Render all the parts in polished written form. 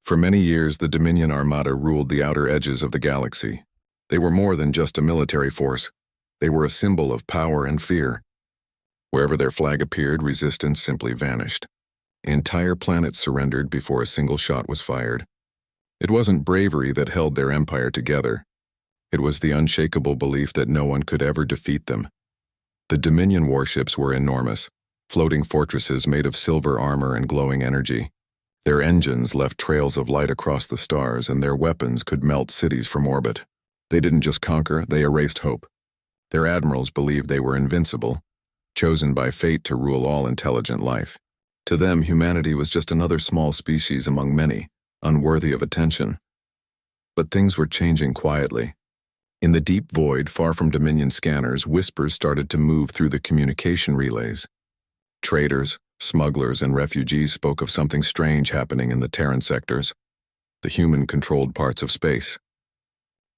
For many years, the Dominion Armada ruled the outer edges of the galaxy. They were more than just a military force. They were a symbol of power and fear. Wherever their flag appeared, resistance simply vanished. Entire planets surrendered before a single shot was fired. It wasn't bravery that held their empire together. It was the unshakable belief that no one could ever defeat them. The Dominion warships were enormous, floating fortresses made of silver armor and glowing energy. Their engines left trails of light across the stars, and their weapons could melt cities from orbit. They didn't just conquer, they erased hope. Their admirals believed they were invincible, chosen by fate to rule all intelligent life. To them, humanity was just another small species among many, unworthy of attention. But things were changing quietly. In the deep void, far from Dominion scanners, whispers started to move through the communication relays. Traders, smugglers, and refugees spoke of something strange happening in the Terran sectors, the human-controlled parts of space.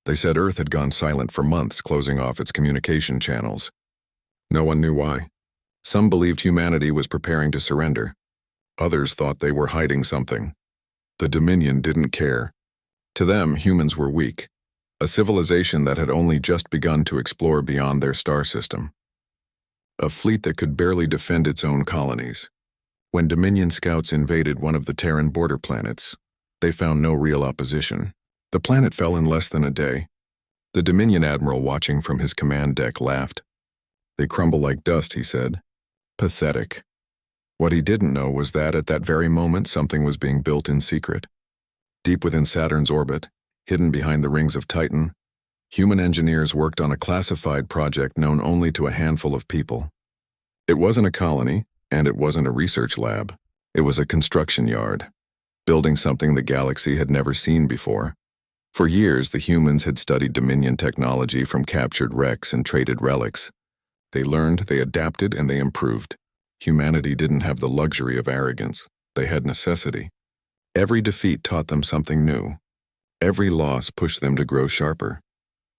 They said Earth had gone silent for months, closing off its communication channels. No one knew why. Some believed humanity was preparing to surrender. Others thought they were hiding something. The Dominion didn't care. To them, humans were weak, a civilization that had only just begun to explore beyond their star system. A fleet that could barely defend its own colonies. When Dominion scouts invaded one of the Terran border planets, they found no real opposition. The planet fell in less than a day. The Dominion admiral watching from his command deck laughed. "They crumble like dust," he said. Pathetic. What he didn't know was that at that very moment something was being built in secret. Deep within Saturn's orbit, hidden behind the rings of Titan, human engineers worked on a classified project known only to a handful of people. It wasn't a colony, and it wasn't a research lab. It was a construction yard, building something the galaxy had never seen before. For years, the humans had studied Dominion technology from captured wrecks and traded relics. They learned, they adapted, and they improved. Humanity didn't have the luxury of arrogance. They had necessity. Every defeat taught them something new. Every loss pushed them to grow sharper.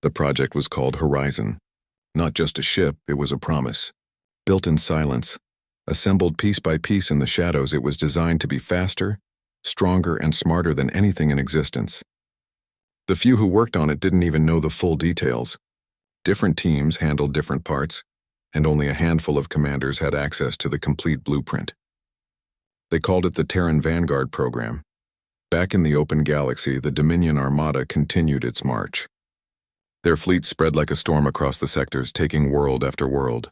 The project was called Horizon. Not just a ship, it was a promise. Built in silence, assembled piece by piece in the shadows, it was designed to be faster, stronger, and smarter than anything in existence. The few who worked on it didn't even know the full details. Different teams handled different parts, and only a handful of commanders had access to the complete blueprint. They called it the Terran Vanguard program. Back in the open galaxy, the Dominion Armada continued its march. Their fleet spread like a storm across the sectors, taking world after world.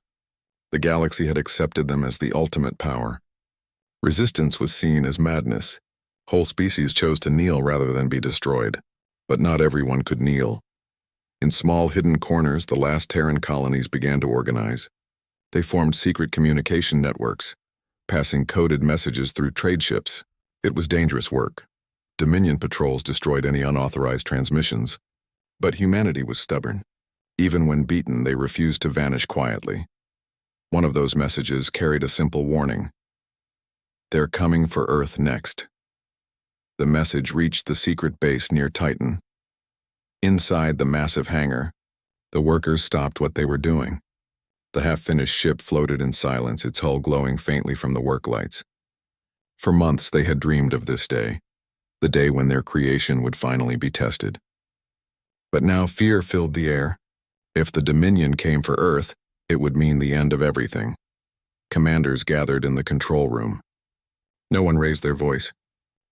The galaxy had accepted them as the ultimate power. Resistance was seen as madness. Whole species chose to kneel rather than be destroyed. But not everyone could kneel. In small hidden corners, the last Terran colonies began to organize. They formed secret communication networks, passing coded messages through trade ships. It was dangerous work. Dominion patrols destroyed any unauthorized transmissions. But humanity was stubborn. Even when beaten, they refused to vanish quietly. One of those messages carried a simple warning. "They're coming for Earth next." The message reached the secret base near Titan. Inside the massive hangar, the workers stopped what they were doing. The half-finished ship floated in silence, its hull glowing faintly from the work lights. For months they had dreamed of this day, the day when their creation would finally be tested. But now fear filled the air. If the Dominion came for Earth, it would mean the end of everything. Commanders gathered in the control room. No one raised their voice.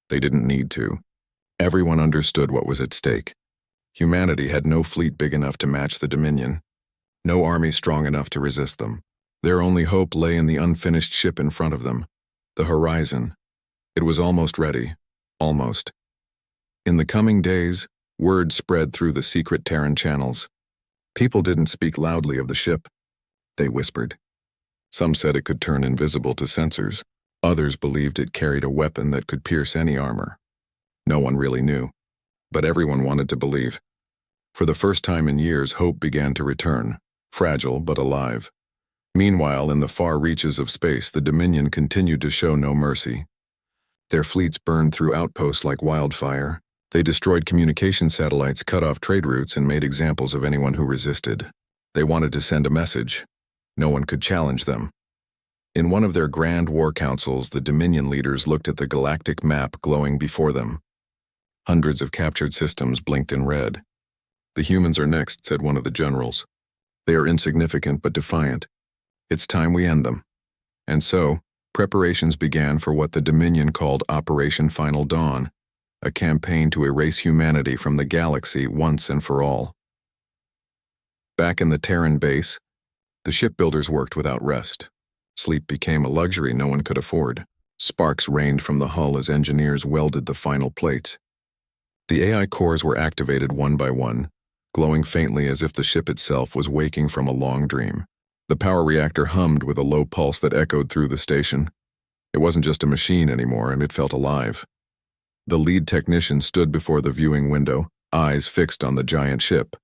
They didn't need to. Everyone understood what was at stake. Humanity had no fleet big enough to match the Dominion, no army strong enough to resist them. Their only hope lay in the unfinished ship in front of them, the Horizon. It was almost ready, almost. In the coming days, word spread through the secret Terran channels. People didn't speak loudly of the ship. They whispered. Some said it could turn invisible to sensors. Others believed it carried a weapon that could pierce any armor. No one really knew, but everyone wanted to believe. For the first time in years, hope began to return, fragile but alive. Meanwhile, in the far reaches of space, the Dominion continued to show no mercy. Their fleets burned through outposts like wildfire. They destroyed communication satellites, cut off trade routes, and made examples of anyone who resisted. They wanted to send a message. No one could challenge them. In one of their grand war councils, the Dominion leaders looked at the galactic map glowing before them. Hundreds of captured systems blinked in red. "The humans are next," said one of the generals. "They are insignificant but defiant. It's time we end them." And so, preparations began for what the Dominion called Operation Final Dawn, a campaign to erase humanity from the galaxy once and for all. Back in the Terran base, the shipbuilders worked without rest. Sleep became a luxury no one could afford. Sparks rained from the hull as engineers welded the final plates. The AI cores were activated one by one, glowing faintly as if the ship itself was waking from a long dream. The power reactor hummed with a low pulse that echoed through the station. It wasn't just a machine anymore, and it felt alive. The lead technician stood before the viewing window, eyes fixed on the giant ship.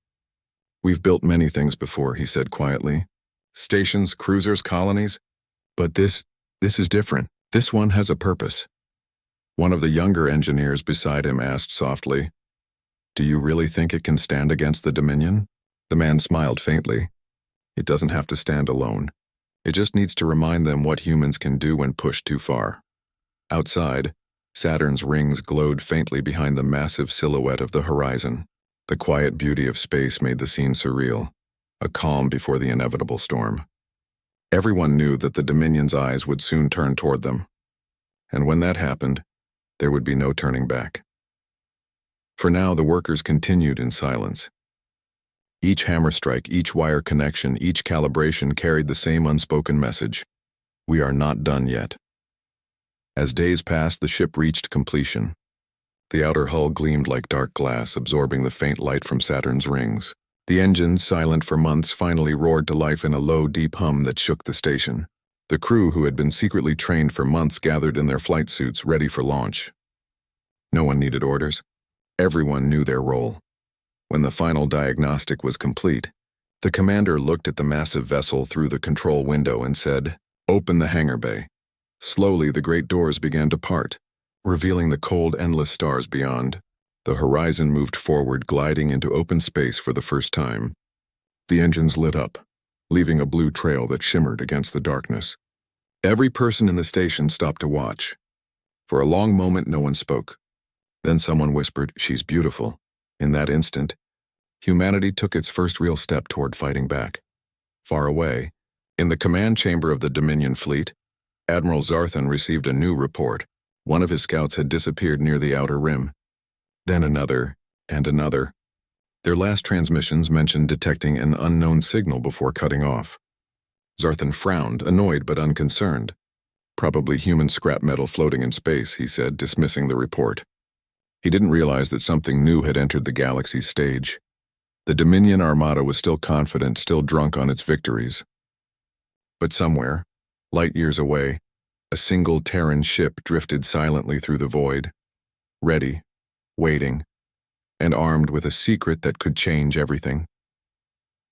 "We've built many things before," he said quietly. "Stations, cruisers, colonies. But this is different. This one has a purpose." One of the younger engineers beside him asked softly, "Do you really think it can stand against the Dominion?" The man smiled faintly. "It doesn't have to stand alone. It just needs to remind them what humans can do when pushed too far." Outside, Saturn's rings glowed faintly behind the massive silhouette of the horizon. The quiet beauty of space made the scene surreal, a calm before the inevitable storm. Everyone knew that the Dominion's eyes would soon turn toward them. And when that happened, there would be no turning back. For now, the workers continued in silence. Each hammer strike, each wire connection, each calibration carried the same unspoken message: we are not done yet. As days passed, the ship reached completion. The outer hull gleamed like dark glass, absorbing the faint light from Saturn's rings. The engines, silent for months, finally roared to life in a low, deep hum that shook the station. The crew, who had been secretly trained for months, gathered in their flight suits, ready for launch. No one needed orders. Everyone knew their role. When the final diagnostic was complete, the commander looked at the massive vessel through the control window and said, "Open the hangar bay." Slowly, the great doors began to part, revealing the cold, endless stars beyond. The horizon moved forward, gliding into open space for the first time. The engines lit up, leaving a blue trail that shimmered against the darkness. Every person in the station stopped to watch. For a long moment, no one spoke. Then someone whispered, "She's beautiful." In that instant, humanity took its first real step toward fighting back. Far away, in the command chamber of the Dominion fleet, Admiral Zarthan received a new report. One of his scouts had disappeared near the outer rim. Then another, and another. Their last transmissions mentioned detecting an unknown signal before cutting off. Zarthan frowned, annoyed but unconcerned. "Probably human scrap metal floating in space," he said, dismissing the report. He didn't realize that something new had entered the galaxy's stage. The Dominion Armada was still confident, still drunk on its victories. But somewhere, light years away, a single Terran ship drifted silently through the void, ready, waiting, and armed with a secret that could change everything.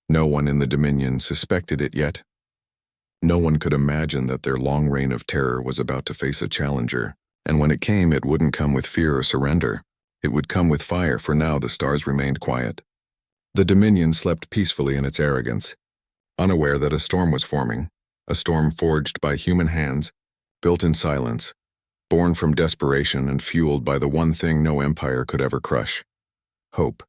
No one in the Dominion suspected it yet. No one could imagine that their long reign of terror was about to face a challenger, and when it came, it wouldn't come with fear or surrender. It would come with fire, for now the stars remained quiet. The Dominion slept peacefully in its arrogance, unaware that a storm was forming, a storm forged by human hands, built in silence, born from desperation and fueled by the one thing no empire could ever crush: hope.